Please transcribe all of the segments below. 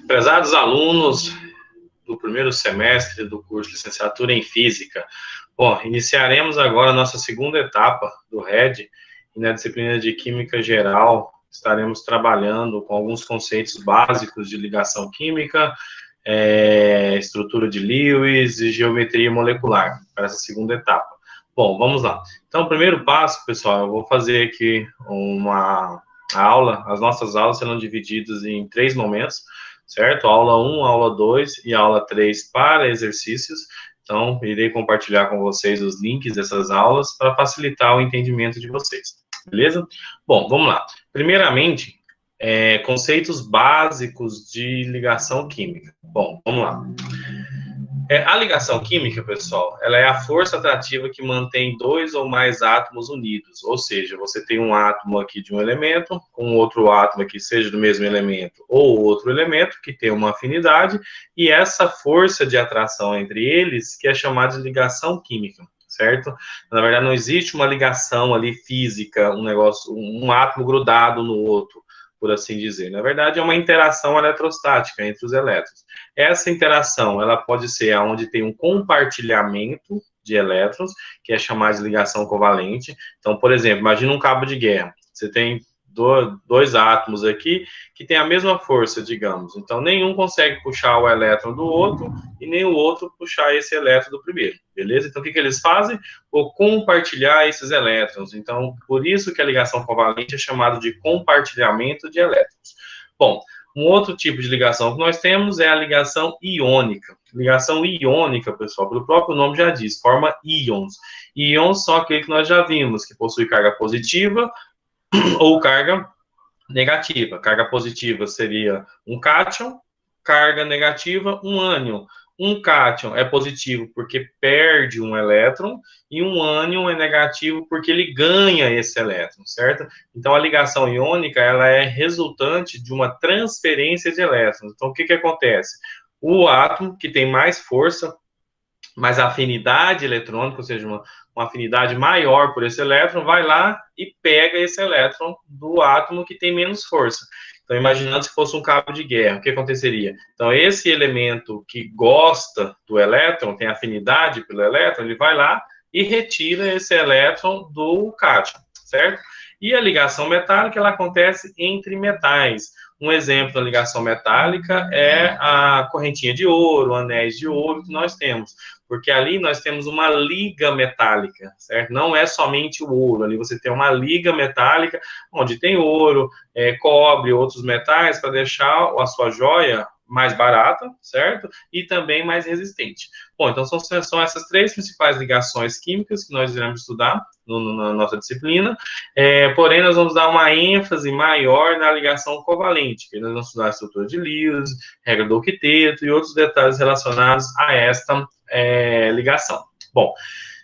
Prezados alunos do primeiro semestre do curso de Licenciatura em Física, bom, iniciaremos agora a nossa segunda etapa do RED, e na disciplina de Química Geral estaremos trabalhando com alguns conceitos básicos de ligação química, estrutura de Lewis e geometria molecular, para essa segunda etapa. Bom, vamos lá. Então, o primeiro passo, pessoal, eu vou fazer aqui uma aula. As nossas aulas serão divididas em 3 momentos, certo? Aula 1, aula 2 e aula 3 para exercícios. Então, irei compartilhar com vocês os links dessas aulas para facilitar o entendimento de vocês, beleza? Bom, vamos lá. Primeiramente, conceitos básicos de ligação química. Bom, vamos lá. A ligação química, pessoal, ela é a força atrativa que mantém 2 ou mais átomos unidos, ou seja, você tem um átomo aqui de um elemento, com outro átomo aqui, seja do mesmo elemento ou outro elemento, que tem uma afinidade, e essa força de atração entre eles, que é chamada de ligação química, certo? Na verdade, não existe uma ligação ali física, um átomo grudado no outro, por assim dizer. Na verdade, é uma interação eletrostática entre os elétrons. Essa interação, ela pode ser onde tem um compartilhamento de elétrons, que é chamado de ligação covalente. Então, por exemplo, imagina um cabo de guerra. Você tem dois átomos aqui que têm a mesma força, digamos. Então, nenhum consegue puxar o elétron do outro e nem o outro puxar esse elétron do primeiro, beleza? Então, o que eles fazem? Vou compartilhar esses elétrons. Então, por isso que a ligação covalente é chamada de compartilhamento de elétrons. Bom, um outro tipo de ligação que nós temos é a ligação iônica. Ligação iônica, pessoal, pelo próprio nome já diz, forma íons. Íons são aqueles que nós já vimos, que possuem carga positiva ou carga negativa. Carga positiva seria um cátion, carga negativa, um ânion. Um cátion é positivo porque perde um elétron, e um ânion é negativo porque ele ganha esse elétron, certo? Então, a ligação iônica, ela é resultante de uma transferência de elétrons. Então, o que acontece? O átomo que tem mais força, mais afinidade eletrônica, ou seja, uma afinidade maior por esse elétron, vai lá e pega esse elétron do átomo que tem menos força. Então, imaginando se fosse um cabo de guerra, o que aconteceria? Então, esse elemento que gosta do elétron, tem afinidade pelo elétron, ele vai lá e retira esse elétron do cátion, certo? E a ligação metálica, ela acontece entre metais. Um exemplo da ligação metálica é a correntinha de ouro, anéis de ouro que nós temos, porque ali nós temos uma liga metálica, certo? Não é somente o ouro, ali você tem uma liga metálica, onde tem ouro, cobre, outros metais, para deixar a sua joia mais barata, certo? E também mais resistente. Bom, então são essas 3 principais ligações químicas que nós iremos estudar na nossa disciplina, porém nós vamos dar uma ênfase maior na ligação covalente, que nós vamos estudar a estrutura de Lewis, regra do octeto e outros detalhes relacionados a esta ligação. Bom,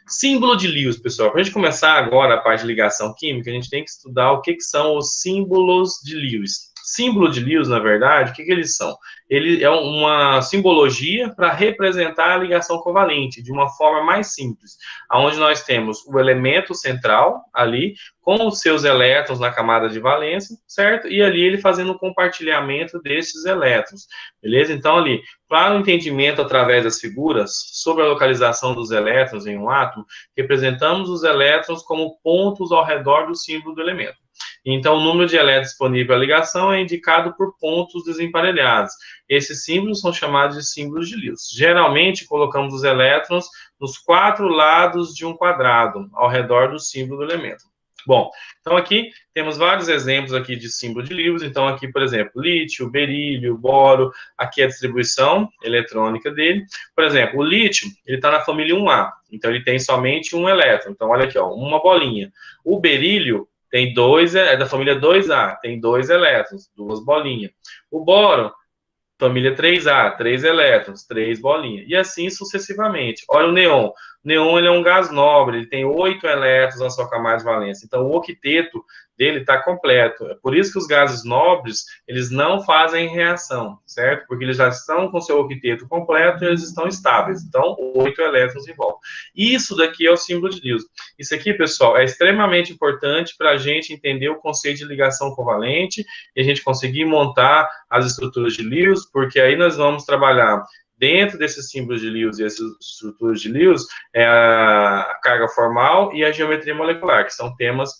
símbolo de Lewis, pessoal. Para a gente começar agora a parte de ligação química, a gente tem que estudar o que são os símbolos de Lewis. Símbolo de Lewis, na verdade, o que eles são? Ele é uma simbologia para representar a ligação covalente de uma forma mais simples, onde nós temos o elemento central ali, com os seus elétrons na camada de valência, certo? E ali ele fazendo um compartilhamento desses elétrons, beleza? Então, ali, para o entendimento através das figuras sobre a localização dos elétrons em um átomo, representamos os elétrons como pontos ao redor do símbolo do elemento. Então, o número de elétrons disponível à ligação é indicado por pontos desemparelhados. Esses símbolos são chamados de símbolos de Lewis. Geralmente, colocamos os elétrons nos 4 lados de um quadrado, ao redor do símbolo do elemento. Bom, então aqui temos vários exemplos aqui de símbolo de Lewis. Então, aqui, por exemplo, lítio, berílio, boro, aqui é a distribuição eletrônica dele. Por exemplo, o lítio, ele está na família 1A, então ele tem somente um elétron. Então, olha aqui, ó, uma bolinha. O berílio tem é da família 2A, tem 2 elétrons, 2 bolinhas. O boro, família 3A, 3 elétrons, 3 bolinhas. E assim sucessivamente. Olha o neon. Neon, ele é um gás nobre, ele tem 8 elétrons na sua camada de valência. Então, o octeto dele está completo. É por isso que os gases nobres, eles não fazem reação, certo? Porque eles já estão com seu octeto completo e eles estão estáveis. Então, 8 elétrons em volta. Isso daqui é o símbolo de Lewis. Isso aqui, pessoal, é extremamente importante para a gente entender o conceito de ligação covalente e a gente conseguir montar as estruturas de Lewis, porque aí nós vamos trabalhar dentro desses símbolos de Lewis e essas estruturas de Lewis, a carga formal e a geometria molecular, que são temas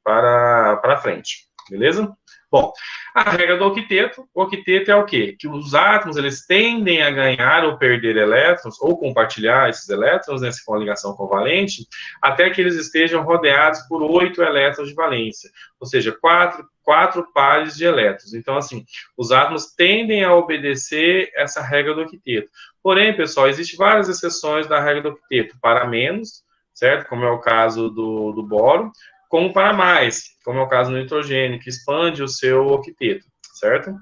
para frente, beleza? Bom, a regra do octeto, o octeto é o quê? Que os átomos, eles tendem a ganhar ou perder elétrons, ou compartilhar esses elétrons, né, se for uma ligação covalente, até que eles estejam rodeados por 8 elétrons de valência, ou seja, quatro pares de elétrons. Então, assim, os átomos tendem a obedecer essa regra do octeto. Porém, pessoal, existem várias exceções da regra do octeto, para menos, certo? Como é o caso do boro, como para mais, como é o caso do nitrogênio, que expande o seu octeto, certo?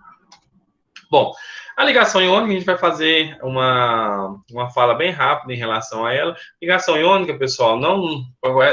Bom, a ligação iônica, a gente vai fazer uma fala bem rápida em relação a ela. Ligação iônica, pessoal,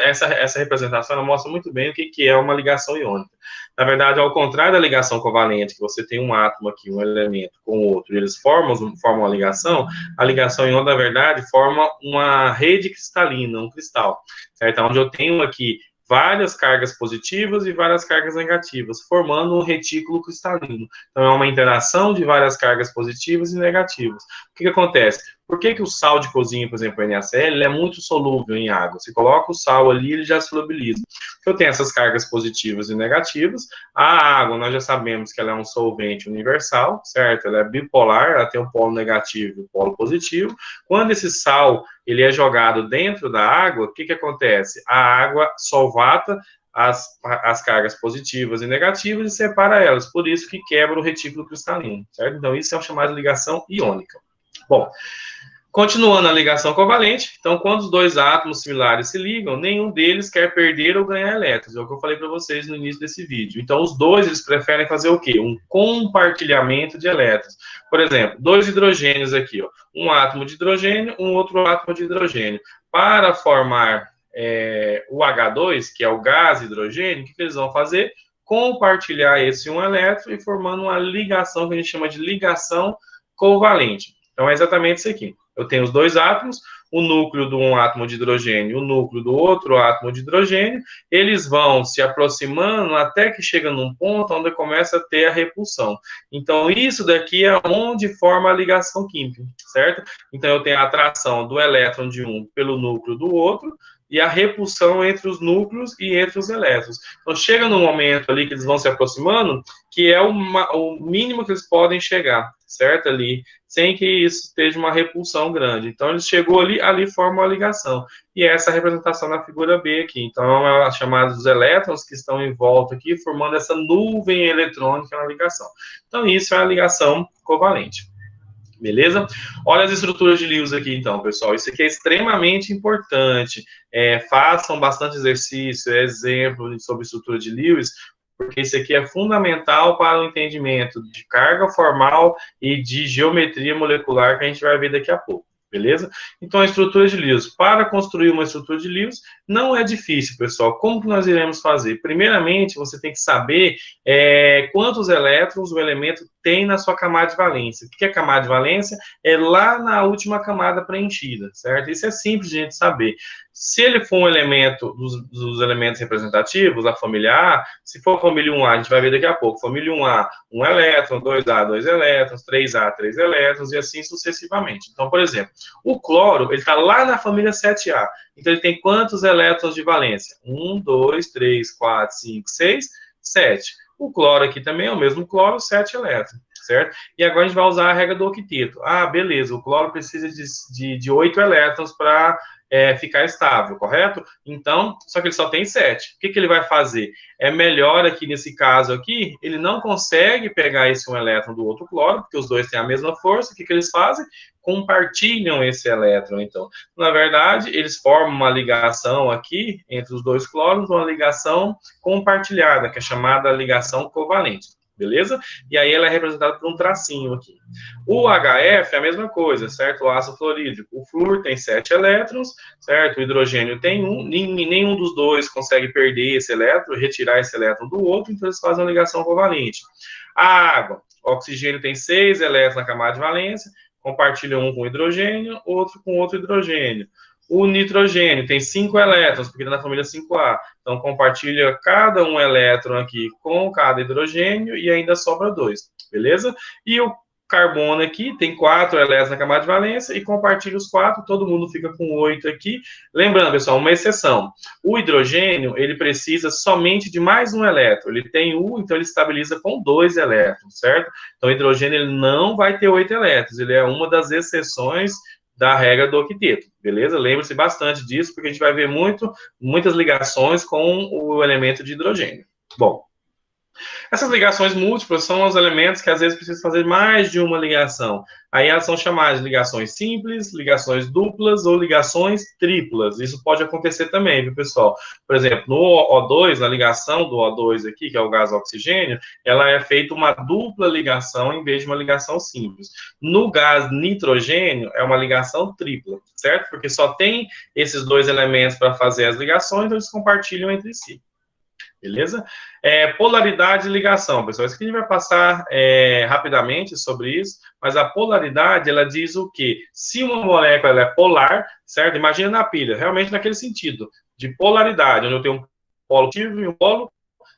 essa representação ela mostra muito bem o que é uma ligação iônica. Na verdade, ao contrário da ligação covalente, que você tem um átomo aqui, um elemento com o outro, e eles formam uma ligação, a ligação iônica, na verdade, forma uma rede cristalina, um cristal, certo? Onde eu tenho aqui várias cargas positivas e várias cargas negativas, formando um retículo cristalino. Então, é uma interação de várias cargas positivas e negativas. O que acontece? Por que o sal de cozinha, por exemplo, o NaCl, ele é muito solúvel em água? Você coloca o sal ali, ele já solubiliza. Porque eu tenho essas cargas positivas e negativas. A água, nós já sabemos que ela é um solvente universal, certo? Ela é bipolar, ela tem um polo negativo e um polo positivo. Quando esse sal ele é jogado dentro da água, o que acontece? A água solvata as cargas positivas e negativas e separa elas, por isso que quebra o retículo cristalino, certo? Então, isso é o chamado de ligação iônica. Bom, continuando a ligação covalente, então, quando os dois átomos similares se ligam, nenhum deles quer perder ou ganhar elétrons, é o que eu falei para vocês no início desse vídeo. Então, os dois, eles preferem fazer o quê? Um compartilhamento de elétrons. Por exemplo, dois hidrogênios aqui, ó, um átomo de hidrogênio, um outro átomo de hidrogênio. Para formar o H2, que é o gás hidrogênio, o que eles vão fazer? Compartilhar esse um elétron e formando uma ligação que a gente chama de ligação covalente. Então, é exatamente isso aqui. Eu tenho os dois átomos, o núcleo de um átomo de hidrogênio e o núcleo do outro átomo de hidrogênio, eles vão se aproximando até que chega num ponto onde começa a ter a repulsão. Então, isso daqui é onde forma a ligação química, certo? Então, eu tenho a atração do elétron de um pelo núcleo do outro, e a repulsão entre os núcleos e entre os elétrons. Então, chega num momento ali que eles vão se aproximando, que é o mínimo que eles podem chegar, certo? Ali, sem que isso esteja uma repulsão grande. Então, ele chegou ali forma uma ligação. E essa é a representação na figura B aqui. Então, é a chamada dos elétrons que estão em volta aqui, formando essa nuvem eletrônica na ligação. Então, isso é a ligação covalente. Beleza? Olha as estruturas de Lewis aqui, então, pessoal. Isso aqui é extremamente importante. Façam bastante exercício, exemplo sobre estrutura de Lewis, porque isso aqui é fundamental para o entendimento de carga formal e de geometria molecular que a gente vai ver daqui a pouco. Beleza? Então, a estrutura de Lewis. Para construir uma estrutura de Lewis, não é difícil, pessoal. Como que nós iremos fazer? Primeiramente, você tem que saber quantos elétrons o elemento tem na sua camada de valência. O que é camada de valência? É lá na última camada preenchida, certo? Isso é simples de a gente saber. Se ele for um elemento dos elementos representativos, a família A, se for a família 1A, a gente vai ver daqui a pouco, família 1A, 1 elétron, 2A, 2 elétrons, 3A, 3 elétrons, e assim sucessivamente. Então, por exemplo, o cloro, ele está lá na família 7A. Então, ele tem quantos elétrons de valência? 1, 2, 3, 4, 5, 6, 7. O cloro aqui também é o mesmo cloro, 7 elétrons, certo? E agora a gente vai usar a regra do octeto. Ah, beleza, o cloro precisa de 8 elétrons para ficar estável, correto? Então, só que ele só tem 7. O que ele vai fazer? É melhor aqui, nesse caso aqui, ele não consegue pegar esse um elétron do outro cloro, porque os dois têm a mesma força. O que eles fazem? Compartilham esse elétron, então. Na verdade, eles formam uma ligação aqui entre os dois cloros, uma ligação compartilhada, que é chamada ligação covalente. beleza? E aí ela é representada por um tracinho aqui. O HF é a mesma coisa, certo? O ácido fluorídrico. O flúor tem 7 elétrons, certo? O hidrogênio tem 1, nenhum dos dois consegue perder esse elétron, retirar esse elétron do outro, então eles fazem uma ligação covalente. A água, o oxigênio tem 6 elétrons na camada de valência, compartilha um com hidrogênio, outro com outro hidrogênio. O nitrogênio tem 5 elétrons, porque está na família 5A. Então, compartilha cada um elétron aqui com cada hidrogênio e ainda sobra 2, beleza? E o carbono aqui tem 4 elétrons na camada de valência e compartilha os 4, todo mundo fica com 8 aqui. Lembrando, pessoal, uma exceção. O hidrogênio, ele precisa somente de mais um elétron. Ele tem então ele estabiliza com 2 elétrons, certo? Então, o hidrogênio ele não vai ter 8 elétrons. Ele é uma das exceções da regra do octeto, beleza? Lembre-se bastante disso, porque a gente vai ver muitas ligações com o elemento de hidrogênio. Bom, essas ligações múltiplas são os elementos que às vezes precisam fazer mais de uma ligação. Aí elas são chamadas de ligações simples, ligações duplas ou ligações triplas. Isso pode acontecer também, viu, pessoal? Por exemplo, no O2, na ligação do O2 aqui, que é o gás oxigênio, ela é feita uma dupla ligação em vez de uma ligação simples. No gás nitrogênio, é uma ligação tripla, certo? Porque só tem esses dois elementos para fazer as ligações, então eles compartilham entre si. Beleza? Polaridade e ligação, pessoal. Isso aqui a gente vai passar rapidamente sobre isso, mas a polaridade, ela diz o quê? Se uma molécula ela é polar, certo? Imagina na pilha, realmente naquele sentido, de polaridade, onde eu tenho um polo positivo e um polo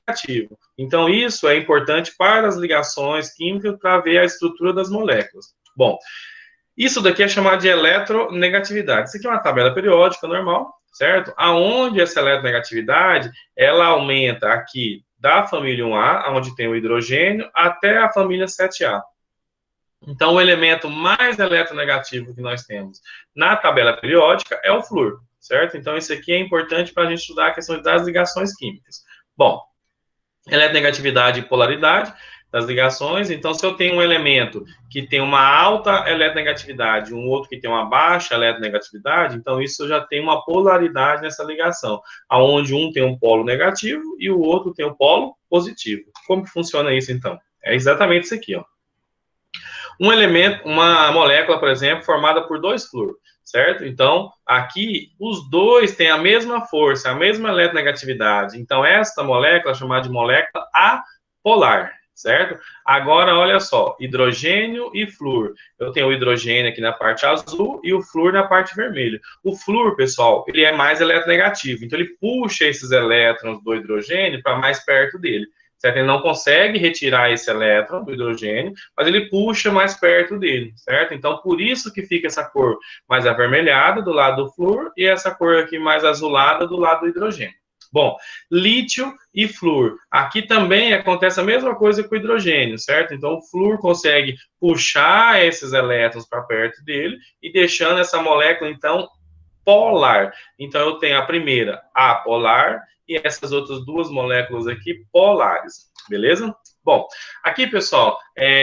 negativo. Então, isso é importante para as ligações químicas para ver a estrutura das moléculas. Bom, isso daqui é chamado de eletronegatividade. Isso aqui é uma tabela periódica normal, certo? Aonde essa eletronegatividade, ela aumenta aqui da família 1A, onde tem o hidrogênio, até a família 7A. Então, o elemento mais eletronegativo que nós temos na tabela periódica é o flúor, certo? Então, isso aqui é importante para a gente estudar a questão das ligações químicas. Bom, eletronegatividade e polaridade das ligações. Então, se eu tenho um elemento que tem uma alta eletronegatividade e um outro que tem uma baixa eletronegatividade, então isso já tem uma polaridade nessa ligação, onde um tem um polo negativo e o outro tem um polo positivo. Como que funciona isso, então? É exatamente isso aqui, ó. Um elemento, uma molécula, por exemplo, formada por 2 flúor, certo? Então, aqui, os dois têm a mesma força, a mesma eletronegatividade. Então, esta molécula é chamada de molécula apolar, certo? Agora, olha só, hidrogênio e flúor. Eu tenho o hidrogênio aqui na parte azul e o flúor na parte vermelha. O flúor, pessoal, ele é mais eletronegativo. Então, ele puxa esses elétrons do hidrogênio para mais perto dele. Certo? Ele não consegue retirar esse elétron do hidrogênio, mas ele puxa mais perto dele, certo? Então, por isso que fica essa cor mais avermelhada do lado do flúor e essa cor aqui mais azulada do lado do hidrogênio. Bom, lítio e flúor. Aqui também acontece a mesma coisa com o hidrogênio, certo? Então, o flúor consegue puxar esses elétrons para perto dele e deixando essa molécula, então, polar. Então, eu tenho a primeira apolar e essas outras duas moléculas aqui polares, beleza? Bom, aqui, pessoal,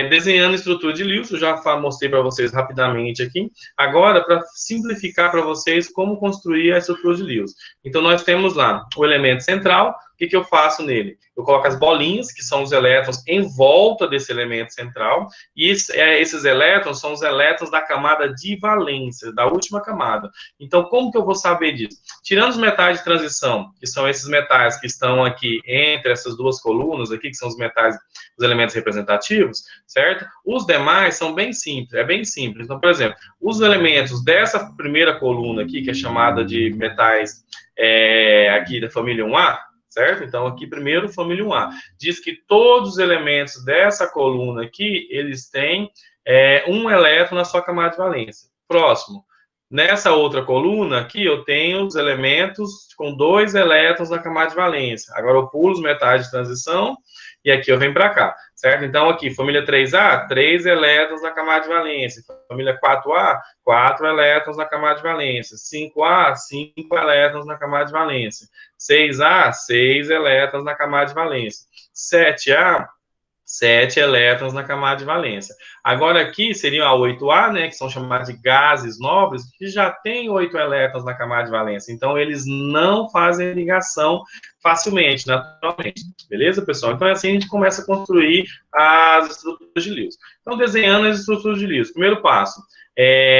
desenhando a estrutura de Lewis, eu já mostrei para vocês rapidamente aqui. Agora, para simplificar para vocês como construir a estrutura de Lewis. Então, nós temos lá o elemento central. O que eu faço nele? Eu coloco as bolinhas, que são os elétrons, em volta desse elemento central, e esses elétrons são os elétrons da camada de valência, da última camada. Então, como que eu vou saber disso? Tirando os metais de transição, que são esses metais que estão aqui entre essas duas colunas aqui, que são os metais, os elementos representativos, certo? Os demais são bem simples, é bem simples. Então, por exemplo, os elementos dessa primeira coluna aqui, que é chamada de metais aqui da família 1A, certo? Então, aqui primeiro, família 1A. Diz que todos os elementos dessa coluna aqui, eles têm um elétron na sua camada de valência. Próximo. Nessa outra coluna aqui, eu tenho os elementos com 2 elétrons na camada de valência. Agora, eu pulo os metais de transição e aqui eu venho para cá, certo? Então, aqui, família 3A, 3 elétrons na camada de valência. Família 4A, 4 elétrons na camada de valência. 5A, 5 elétrons na camada de valência. 6A, 6 elétrons na camada de valência. 7A, 7 elétrons na camada de valência. Agora aqui seriam a 8A, né, que são chamados de gases nobres, que já tem 8 elétrons na camada de valência. Então, eles não fazem ligação facilmente, naturalmente. Beleza, pessoal? Então, assim a gente começa a construir as estruturas de Lewis. Então, desenhando as estruturas de Lewis. Primeiro passo,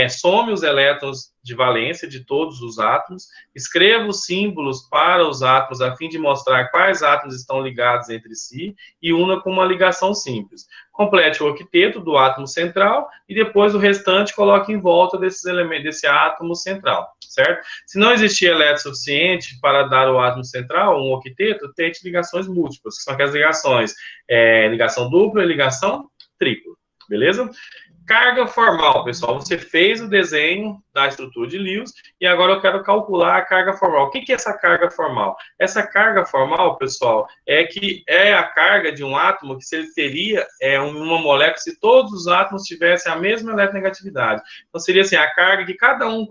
some os elétrons de valência de todos os átomos, escreva os símbolos para os átomos a fim de mostrar quais átomos estão ligados entre si e una com uma ligação simples. Complete o octeto do átomo central e depois o restante coloque em volta desses elementos, desse átomo central, certo? Se não existir elétron suficiente para dar ao átomo central um octeto, tente ligações múltiplas, que são aquelas ligações, ligação dupla e ligação tripla, beleza? Carga formal, pessoal. Você fez o desenho da estrutura de Lewis e agora eu quero calcular a carga formal. O que é essa carga formal? Essa carga formal, pessoal, é a carga de um átomo que se ele teria uma molécula se todos os átomos tivessem a mesma eletronegatividade. Então seria assim a carga que cada um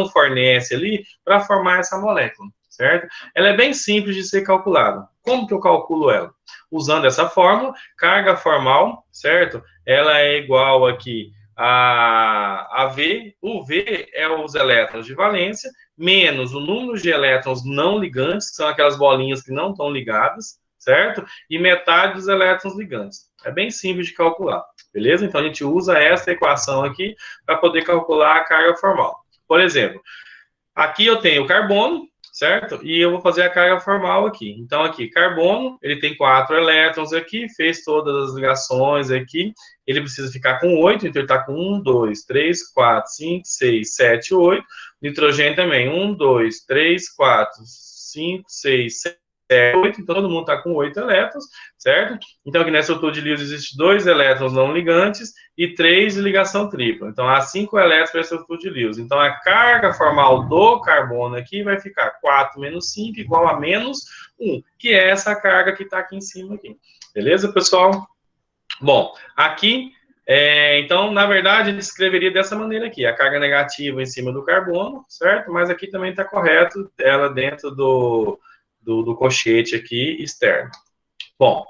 fornece ali para formar essa molécula, certo? Ela é bem simples de ser calculada. Como que eu calculo ela? Usando essa fórmula, carga formal, certo? Ela é igual aqui a V. O V é os elétrons de valência, menos o número de elétrons não ligantes, que são aquelas bolinhas que não estão ligadas, certo? E metade dos elétrons ligantes. É bem simples de calcular, beleza? Então, a gente usa essa equação aqui para poder calcular a carga formal. Por exemplo, aqui eu tenho o carbono, certo? E eu vou fazer a carga formal aqui. Então, aqui, carbono, ele tem 4 elétrons aqui, fez todas as ligações aqui, ele precisa ficar com 8, então ele está com 1, 2, 3, 4, 5, 6, 7, 8. Nitrogênio também, 1, 2, 3, 4, 5, 6, 7, 8, então todo mundo está com 8 elétrons, certo? Então aqui nessa estrutura de Lewis existe 2 elétrons não ligantes e 3 de ligação tripla. Então há 5 elétrons para essa estrutura de Lewis. Então a carga formal do carbono aqui vai ficar 4 menos 5 igual a menos 1, que é essa carga que está aqui em cima aqui. Beleza, pessoal? Bom, aqui, então, na verdade, a gente escreveria dessa maneira aqui, a carga negativa em cima do carbono, certo? Mas aqui também está correto, ela dentro do colchete aqui externo. Bom,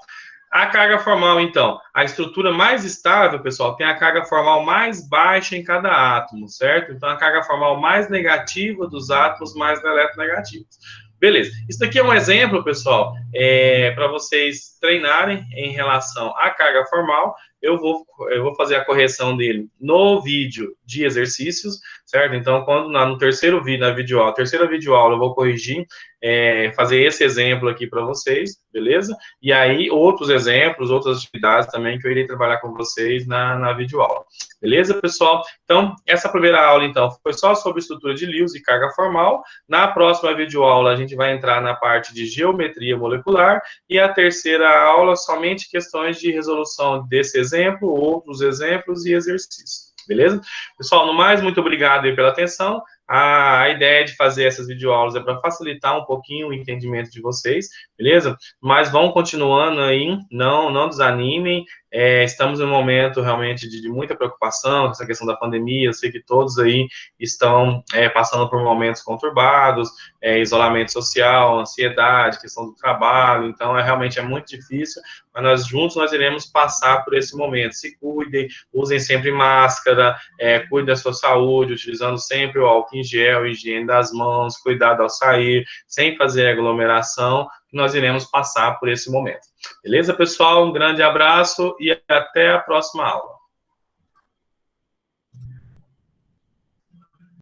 a carga formal, então, a estrutura mais estável, pessoal, tem a carga formal mais baixa em cada átomo, certo? Então, a carga formal mais negativa dos átomos mais eletronegativos. Beleza. Isso daqui é um exemplo, pessoal, para vocês treinarem em relação à carga formal. Eu vou fazer a correção dele no vídeo de exercícios, certo? Então, quando no terceiro vídeo, na videoaula, terceira videoaula, eu vou corrigir, fazer esse exemplo aqui para vocês, beleza? E aí, outros exemplos, outras atividades também que eu irei trabalhar com vocês na videoaula. Beleza, pessoal? Então, essa primeira aula, então, foi só sobre estrutura de Lewis e carga formal. Na próxima videoaula, a gente vai entrar na parte de geometria molecular e a terceira aula, somente questões de resolução desse exemplo, outros exemplos e exercícios. Beleza? Pessoal, no mais, muito obrigado aí pela atenção. A ideia de fazer essas videoaulas é para facilitar um pouquinho o entendimento de vocês, beleza? Mas vão continuando aí, não desanimem. Estamos em um momento realmente de muita preocupação com essa questão da pandemia. Eu sei que todos aí estão passando por momentos conturbados, isolamento social, ansiedade, questão do trabalho. Então, realmente é muito difícil, mas nós iremos passar por esse momento. Se cuidem, usem sempre máscara, cuidem da sua saúde, utilizando sempre o álcool em gel, higiene das mãos, cuidado ao sair, sem fazer aglomeração, que nós iremos passar por esse momento. Beleza, pessoal? Um grande abraço e até a próxima aula.